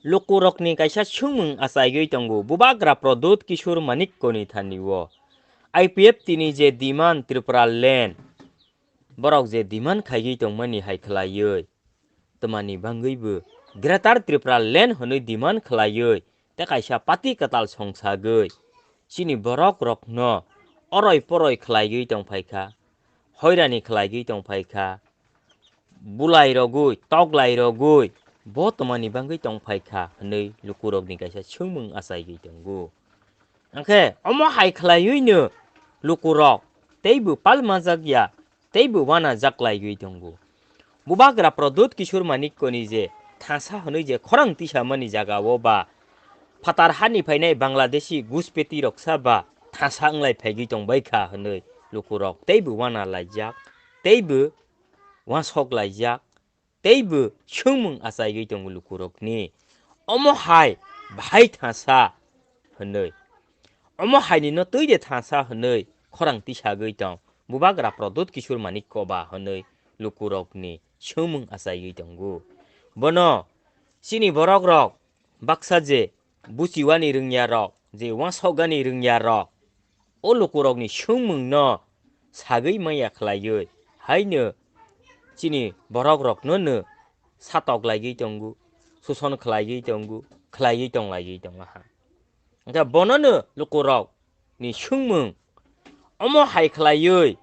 Lukurokni kaisa sungmung asaigui tongo Bubagra Produt Kishur Manik koni thaniwo. IPF tini je diman Tripura Land. Borok je diman khaigui tongmani haikhlaioi. Temani bangaibo Greater Tripura Land honoi diman khlaioi. Te kaisa pati katal songsagui. Sini borok rokno oroi poroi khlaigui tongphaikha. Hoirani khlaigui tongphaikha. Bulai rogui, toglai rogui. Bo temani bangui tongphaikha honoi lukurokni kaisa sungmung asaigui tongo. Angke omo hai khlaiuino lukurok teibu palmajagya teibu wana jaklaigui tongo. Bubagra Produt Kishur Manik koni je thasa honoi je khorang tisamani jagao ba Fatar hani phainai Bangladeshi guspeti roksa ba thasa anglai phaigui tongbaikha honoi lukurok teibu wana laijak teibu wansok laijak teibu sungmung asaigui tongo lukurokni omo hai bhai thasa honoi omo haini no tuide thasa honoi khorang tisagui tong Bubagra Produt Kishur Manik koba honoi lukurokni sungmung asaigui tongo bono sini borok rok baksa je buchiwani rungya rok je wansokgani rungya rok o lukurokni sungmung no sagui maya khlaioi haino sini borok rok no satok laigui tongo suson khlaigui tongo khlaiui tonglaiui tongaha angka bono no lukurok ni sungmung omo hai khlaioi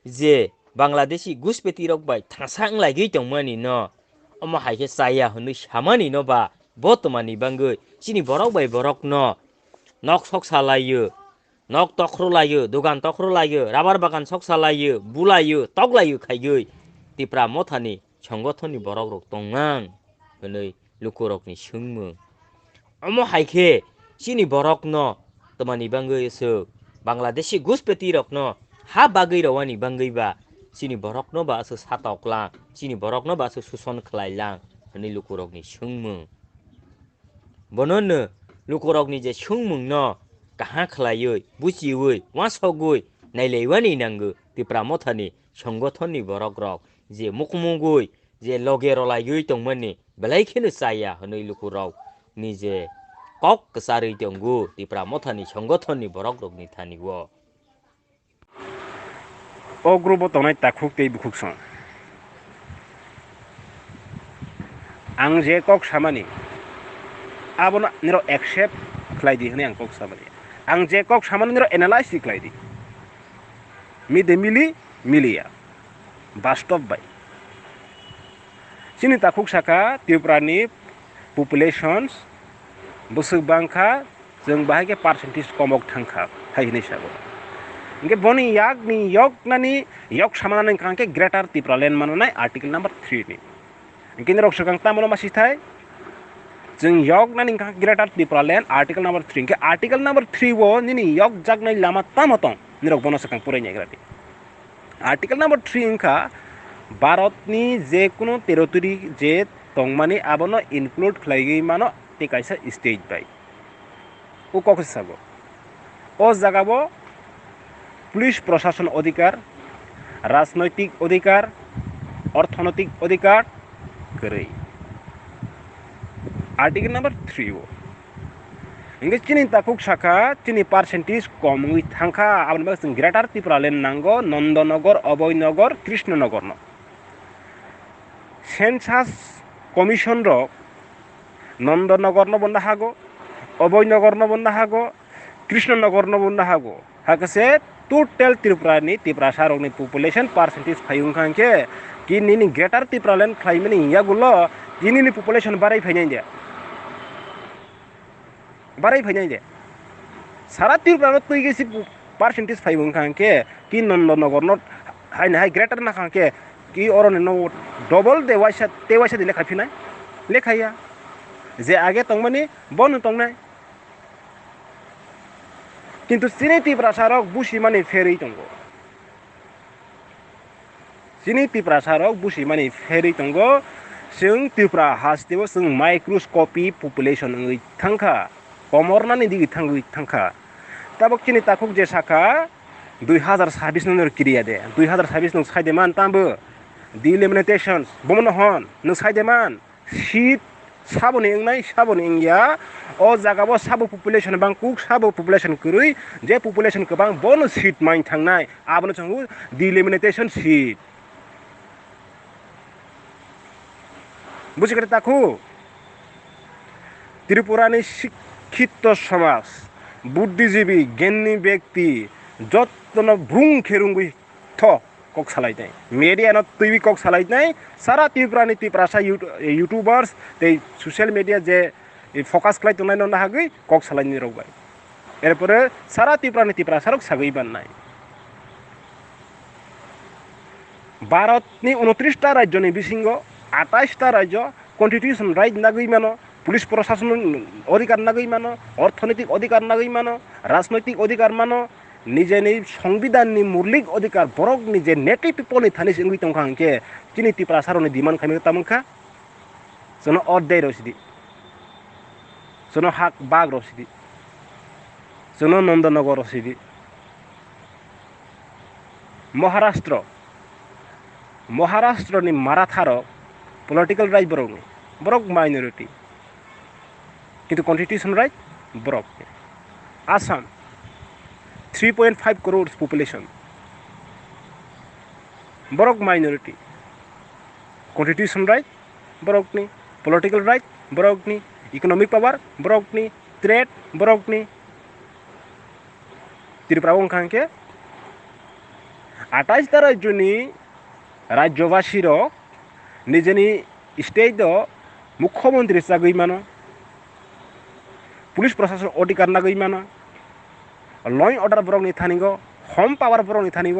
je Bangladeshi guspeti rok bai thasa anglaiui tongmani no omo hai ke saya honoi samani no ba botomani bangui sini borok bai borok no nok sok salayo nok tokhrolayo dogan tokhrolayo rabar bagan sok salayo bulayo toglayo khaigui tipra mothani সংগঠননি borok rok tongnang honoi lukurokni sungmung omo haike sini borok no tomani bangui so Bangladeshi guspeti rok no ha bagui rawani bangui ba sini borok no ba so satoklang sini borok no ba so suson khlailang honoi lukurokni sungmung bonono lukurokni je sungmung no kaha khlaioi buchioi wasogui naileiwani nangu tipra mothani সংগঠননি borok rok je mukmugui je logero laigui tongmani belai kheno saya honoi lukurok ni je kok kesari tongo tipra mothani সংগঠননি borok rok ni thaniwo o grupo tongnai takhuk tei bukhukson ang je kok samani abono niro accept khlaidi hne ang kok samani ang je kok samani niro analyze khlaidi mide milia bastov bai sini takhuk saka Tripurani populations busuk bangkha जों बाहायके percentage komok thangkha haini sago inge boni yak ni yok nani yok samana kangke Greater Tripura Land manonai article number 3 ni inge rok sakang tamono masithai जों yok nani kangke Greater Tripura Land article number 3 inge article number 3 wo nini yok jagnai lama tamotong nirok bono sakang purai nyagrati article number 3 ingka भारतनि जे कुनो territory जे तंगमानि आबनो include खलाइगै मानो ते काइसा state by उ कखस sago ओ जागाबो police प्रशासन अधिकार राजनैतिक अधिकार अर्थनैतिक अधिकार गरै article number 3 वो इंगे चिनि ताकुक शाखा चिनि परसेंटेज कमui थांखा आबन बा जों ग्रेटार त्रिपुरा लेन्ड नांगो नंदनगर अभयनगर कृष्णनगर न सेंसास कमिशन रो नंदनगर न बन्दा हागो अभयनगर न बन्दा हागो कृष्णनगर न बन्दा हागो हाकसे टोटल त्रिपुरानि त्रिपुरा सारकनि पपुलेशन परसेंटेज फायुंखांके कि निनि ग्रेटार त्रिपुरा लेन्ड क्लाइमेनि यागुलो दिनिनि पपुलेशन बाराय फायनाय दे सारा त्रिपुरा तैगेसि परसेंटेज फायुंखांके कि नंदनगर न हायना हाय ग्रेटार ना खांके कि अरन न डबल दे वाइसा ते वाइसा दे लेखा फिनाय लेखाया जे आगे तंगमानि बन तंगनाय किन्तु सिनि त्रिपुरा सारक बुसिमानि फेरै तंगो सिनि त्रिपुरा सारक बुसिमानि फेरै तंगो जों त्रिपुरा हास्टेबो जों माइक्रोस्कोपी पपुलेशन ओइ थांखा कमरनानि दिगि थांगै थांखा ताबक चिनि ताकुक जे साखा 2026 नर क्रिया दे 2026 नं साइदेमान तांबो डिलिमिटेशंस बमन हन न साइदेमान seat saboni engnai saboni engya o jagao sabo population bang kuk sabo population kurui je population kobang bono seat main thangnai abono changu delimitation seat বুঝিগেতে তাকু ত্রিপুরানি শিক্ষিত সমাজ বুদ্ধিজীবী জ্ঞানী ব্যক্তি যত্ন ভ্রুং খেরুঙ্গুই থ কক সালাইনাই মিডিয়া ন তুই কক সালাইনাই সারা ত্রিপুরানি ত্রিপুরাসা ইউটিউবার্স এই সোশ্যাল মিডিয়া যে ফোকাস খালাই তোনাই ন হাগৈ কক সালাইনি রবাই এরপরে সারা ত্রিপুরানি ত্রিপুরাসারক সাগৈ বাননাই ভারতনি 29টা রাজ্যনি বিসিঙ্গ 28টা রাজ্য কনস্টিটিউশন রাইট নাগৈ মানো পুলিশ প্রশাসন অধিকার নাগৈ মানো অর্থনৈতিক অধিকার নাগৈ মানো রাজনৈতিক অধিকার মানো নিজেনি সংবিধাননি মৌলিক অধিকার বরক নিজে নেটিভ পিপলনি থানি সিংগুই তংখাংকে চিনি ত্রিপুরাসারনি ডিমান্ড খাইমি তামুখা জনো অর্ধেক রসিদি জনো হাক বাগ রসিদি জনো নন্দনগর রসিদি মহারাষ্ট্রনি মারাঠারক পলিটিক্যাল রাইট বরক মাইনরিটি কিন্তু কনস্টিটিউশন রাইট বরক আসাম 3.5 crores population বরক মাইনরিটি কনস্টিটিউশন রাইট বরকনি পলিটিক্যাল রাইট বরকনি ইকোনমিক পাওয়ার বরকনি ট্রেড বরকনি ত্রিপুরা অংখাংকে 28টা রাজ্যনি রাজ্যবাসীর নিজেনি স্টেট মুখ্যমন্ত্রী চাগৈ মানো পুলিশ প্রশাসন অধিকার নাগৈ মানো ল অর্ডার বরক নি থানিগ হোম পাওয়ার বরক নি থানিগ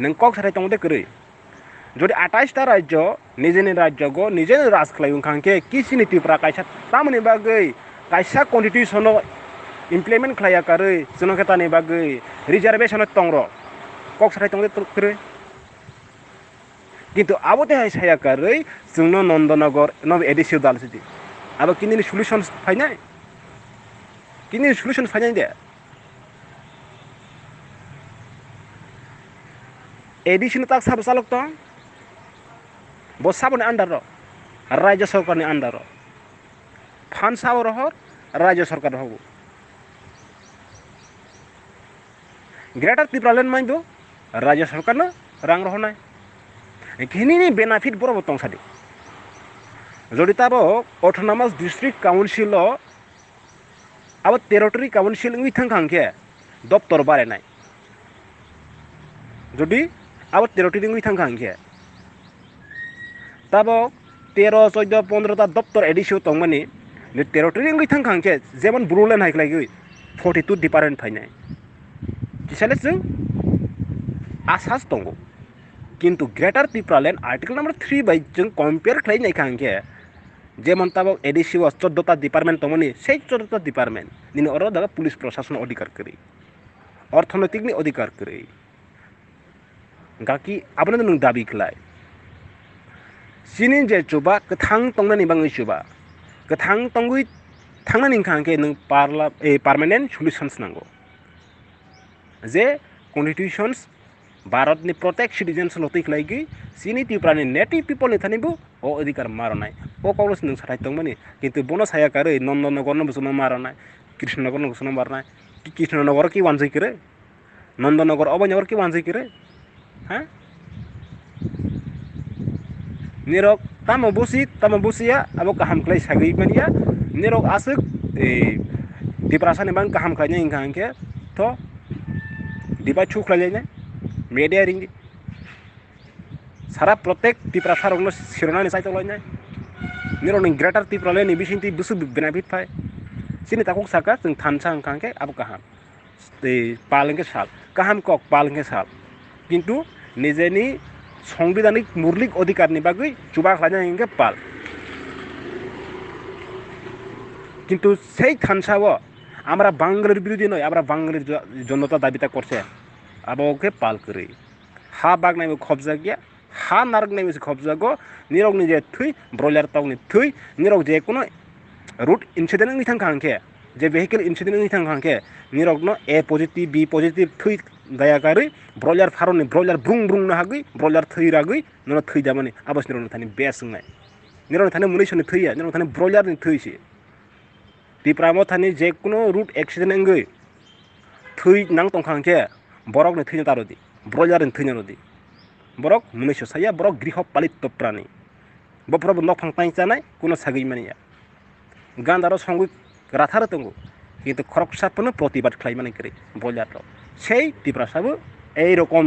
নং কক সাথে তংদে করে যদি 28টা রাজ্য নিজেনি রাজ্যগ নিজেনি রাজ খালাই উংখাংকে কিসিনি ত্রিপুরা কাইসা তামনি বাগৈ কাইসা কনস্টিটিউশন ইমপ্লিমেন্ট খালাইয়াকাरै জনখেতানি বাগৈ রিজার্ভেশন তংর কক সাথে তংদে করে কিন্তু আবতে হাই সায়াকাरै जोंनो नंदनगर नब एडिसिव दालसिदि अब किनि सल्यूशन फाइनाय किनि सल्यूशन फाइनाय दे एडिसिव ताक साब चालक तो बसाबनि आन्डार राज्य सरकारनि आन्डार फान साव रहर राज्य सरकार हबो ग्रेटर त्रिपुरालेण्ड माइदो राज्य सरकारनो रां रहनाय किनिनि बेनिफिट बरबो तंसादि যদি তাবো অটোনমাস ডিস্ট্রিক্ট কাউন্সিল আবার টেরিটরি কাউন্সিল উই থাংখাংকে দপ্তর বাড়ায় যদি আবার টেরিটরি উই থাংখাংকে তাবো 13, 14, 15টা দপ্তর এডিসিও তংমানি টেরিটরি উই থাংখাংকে যেমন ব্রুলেন হাইকলাই 42 ডিপার্টমেন্ট ফাইনাই কিসালে जों आसास दङ কিন্তু greater Tripuraland article number 3 by जों कम्पेयर खालायनाय खांके যেমন তাবো এডিসি 14টা ডিপার্টমেন্ট তমনি সেই 14টা ডিপার্টমেন্ট নিনি অর দাদা পুলিশ প্রশাসন অধিকার করি অর্থনৈতিকনি অধিকার করি গাকি আপনি নং দাবি খালাই সিনি যে চুবা গথাং তংনানি বাङै চুবা গথাং তংগুই थांनानै खांके नों पार्मानेंट सल्यूशन्स नांगौ जे कन्स्टिट्यूशन्स भारतनि प्रत्येक सिटिजेन्स लतै खलायगै सिनि त्रिपुरानि नेटिव पिपलनि थानिबो ओ अधिकार मारनाय ओ काउलस नों साथाय दंमानि किन्तु बनो सायाकारै नंदनगरनो बसनो मारनाय कृष्णनगरनो बसनो मारनाय कृष्णनगर कि वानजै करे नंदनगर अबनगर कि वानजै करे हा निरक तामो बुसिया अब गाहाम खलाय सागै मानिया निरक आसुक त्रिपुरासानि बां गाहाम खलायनाय इंखांके तो दिबा छुखलायनाय media ringi सारा प्रत्येक त्रिपुरा सारंनो सिरनानै साइतलायनाय निरनि ग्रेटर त्रिपुरालेनि बिसिंति बुसु बेनिफिट फाय सिनि ताकु साका जों थानसा अंखांके अब गाहाम पालंगे साल गाहाम कक पालंगे साल किन्तु निजेनि संविधानिक मौलिक अधिकारनि बागै जुबा खालायनाय इंगे पाल किन्तु সেই थानसाओ আমরা বাঙালির বিরোধী নয় আমরা বাঙালির জনতা দাবিটা করছে আবকে পাল করে হা বাগনাইবো খবজা গিয়া হা নারগনাইবো খবজা গো নিরগ নিজে থুই ব্রয়লার তাওনি থুই নিরগ যে কোনো রুট ইনসিডেন্ট नि थांखांके जे vehicle incident नि थांखांके निरगनो ए पॉजिटिव बी पॉजिटिव थुई दयाकारै ब्रयलार फारनि ब्रयलार ब्रुं ब्रुं न हागै ब्रयलार थै रागै न थै जामानि आबास निरगनो थानि बेसंनाय নিরন থানে মুনিশনি থইয়া নিরন থানে ব্রয়লার नि থইছে টিপ্রামো থানি যে কোনো রুট অ্যাক্সিডেন্ট এঙ্গই থই নাং তংখাংকে বরক নে থইনা তারদি ব্রয়লার नि থইনা নদি বরক মুনিশ সাইয়া বরক গৃহপালিত প্রাণী বপ্রব নফাং তাই জানাই কোনো সাগৈ মানিয়া গান্দারো সঙ্গ রাথার তঙ্গু কিন্তু খরকসাপনো প্রতিবাদ খাইমানি করে ব্রয়লার সেই টিপ্রাসাবো এই রকম